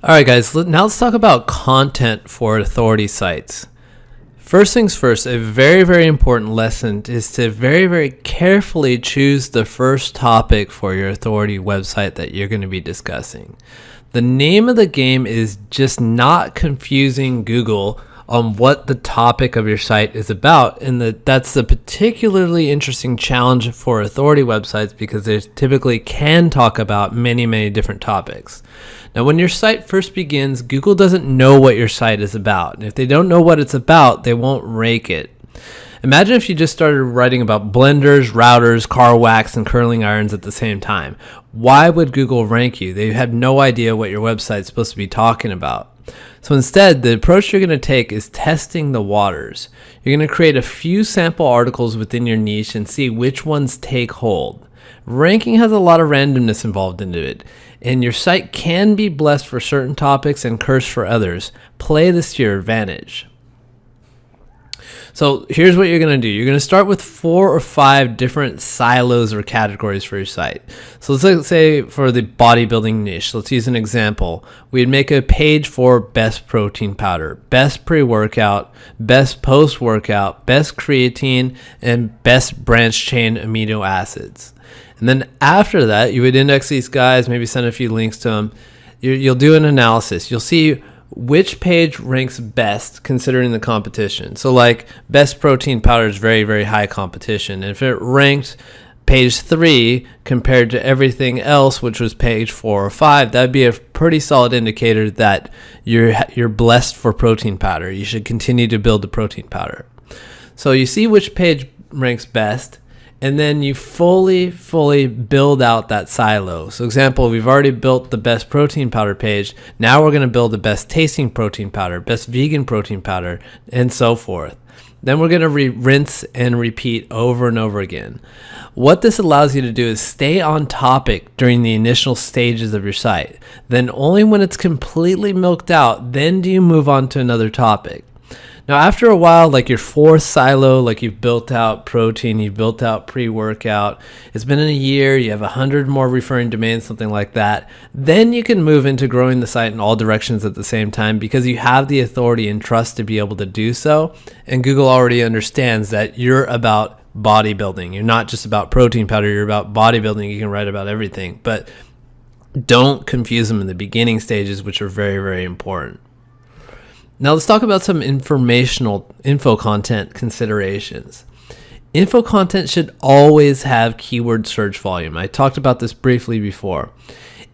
All right, guys, now let's talk about content for authority sites. First things first, a very, very important lesson is to very, very carefully choose the first topic for your authority website that you're going to be discussing. The name of the game is just not confusing Google on what the topic of your site is about, and that's the particularly interesting challenge for authority websites because they typically can talk about many, many different topics. Now, when your site first begins, Google doesn't know what your site is about, and if they don't know what it's about, they won't rank it. Imagine if you just started writing about blenders, routers, car wax, and curling irons at the same time. Why would Google rank you? They have no idea what your website's supposed to be talking about. So instead, the approach you're going to take is testing the waters. You're going to create a few sample articles within your niche and see which ones take hold. Ranking has a lot of randomness involved into it, and your site can be blessed for certain topics and cursed for others. Play this to your advantage. So here's what you're going to do. You're going to start with 4 or 5 different silos or categories for your site. So let's say for the bodybuilding niche, let's use an example. We'd make a page for best protein powder, best pre-workout, best post-workout, best creatine, and best branch chain amino acids. And then after that, you would index these guys, maybe send a few links to them. You'll do an analysis. You'll see which page ranks best considering the competition. So like best protein powder is very, very high competition. And if it ranked page 3 compared to everything else, which was page 4 or 5, that'd be a pretty solid indicator that you're blessed for protein powder. You should continue to build the protein powder. So you see which page ranks best, and then you fully build out that silo. So example, we've already built the best protein powder page. Now we're going to build the best tasting protein powder, best vegan protein powder, and so forth. Then we're going to rinse and repeat over and over again. What this allows you to do is stay on topic during the initial stages of your site. Then only when it's completely milked out, then do you move on to another topic. Now, after a while, like your 4th silo, like you've built out protein, you've built out pre-workout, it's been in a year, you have 100 more referring domains, something like that, then you can move into growing the site in all directions at the same time because you have the authority and trust to be able to do so. And Google already understands that you're about bodybuilding. You're not just about protein powder, you're about bodybuilding. You can write about everything, but don't confuse them in the beginning stages, which are very, very important. Now let's talk about some info content considerations. Info content should always have keyword search volume. I talked about this briefly before.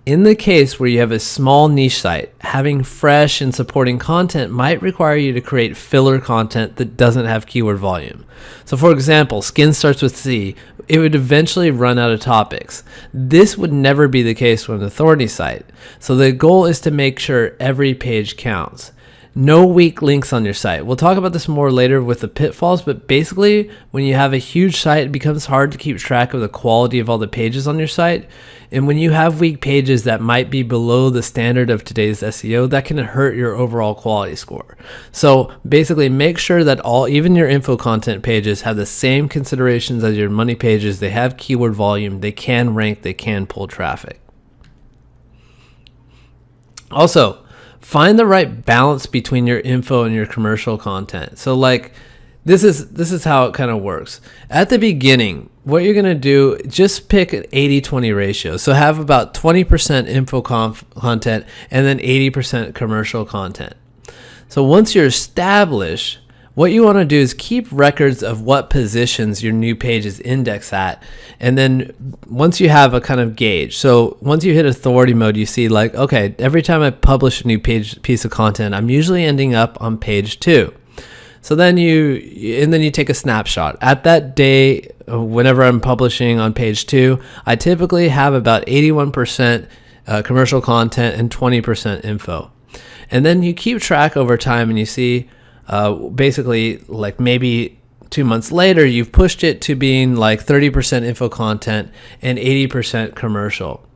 In the case where you have a small niche site, having fresh and supporting content might require you to create filler content that doesn't have keyword volume. So for example, skin starts with C. It would eventually run out of topics. This would never be the case with an authority site. So the goal is to make sure every page counts. No weak links on your site. We'll talk about this more later with the pitfalls, but basically when you have a huge site, it becomes hard to keep track of the quality of all the pages on your site. And when you have weak pages that might be below the standard of today's SEO, that can hurt your overall quality score. So basically make sure that even your info content pages have the same considerations as your money pages. They have keyword volume, they can rank, they can pull traffic. Also, find the right balance between your info and your commercial content. So like this is how it kind of works. At the beginning, what you're going to do, just pick an 80-20 ratio. So have about 20% info content and then 80% commercial content. So once you're established, what you want to do is keep records of what positions your new page is indexed at. And then once you have a kind of gauge, so once you hit authority mode, you see like, okay, every time I publish a new piece of content, I'm usually ending up on page 2. So then you take a snapshot. At that day, whenever I'm publishing on page 2, I typically have about 81% commercial content and 20% info. And then you keep track over time and you see basically like maybe 2 months later, you've pushed it to being like 30% info content and 80% commercial.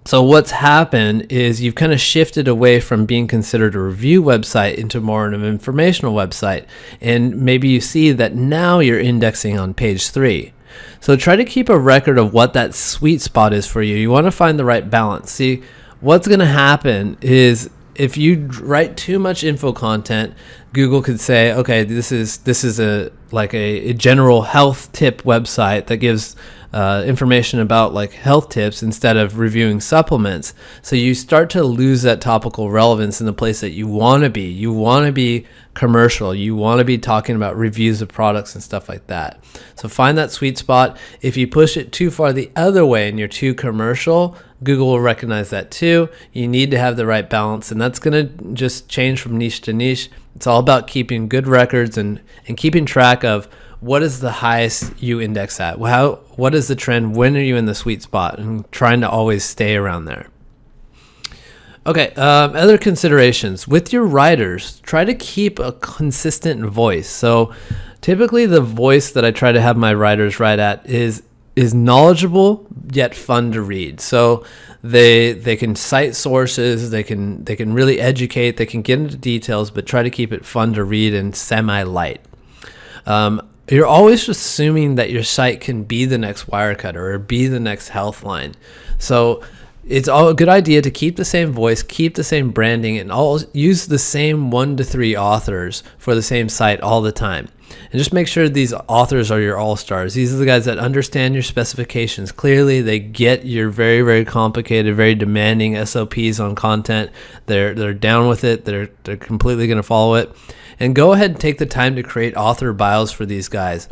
So what's happened is you've kind of shifted away from being considered a review website into more of an informational website. And maybe you see that now you're indexing on page 3. So try to keep a record of what that sweet spot is for you. You want to find the right balance. See, what's going to happen is if you write too much info content, Google could say, okay, this is a general health tip website that gives information about like health tips instead of reviewing supplements. So you start to lose that topical relevance in the place that you want to be. You want to be commercial. You want to be talking about reviews of products and stuff like that. So find that sweet spot. If you push it too far the other way and you're too commercial, Google will recognize that too. You need to have the right balance, and that's going to just change from niche to niche. It's all about keeping good records and keeping track of what is the highest you index at. What is the trend? When are you in the sweet spot? And trying to always stay around there. Okay, other considerations. With your writers, try to keep a consistent voice. So typically the voice that I try to have my writers write at is knowledgeable yet fun to read. So they can cite sources, they can really educate, they can get into details, but try to keep it fun to read and semi-light. You're always assuming that your site can be the next Wirecutter or be the next Healthline. So it's all a good idea to keep the same voice, keep the same branding, and use the same 1 to 3 authors for the same site all the time. And just make sure these authors are your all-stars. These are the guys that understand your specifications clearly. They get your very, very complicated, very demanding SOPs on content. They're down with it. They're completely going to follow it. And go ahead and take the time to create author bios for these guys.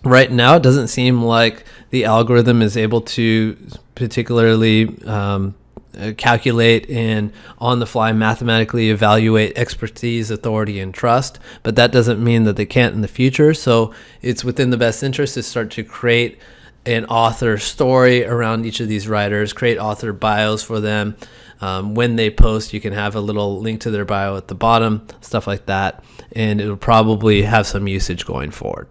Right now, it doesn't seem like the algorithm is able to particularly calculate and on the fly mathematically evaluate expertise, authority, and trust, but that doesn't mean that they can't in the future. So it's within the best interest to start to create an author story around each of these writers, create author bios for them. When they post, you can have a little link to their bio at the bottom, stuff like that, and it'll probably have some usage going forward.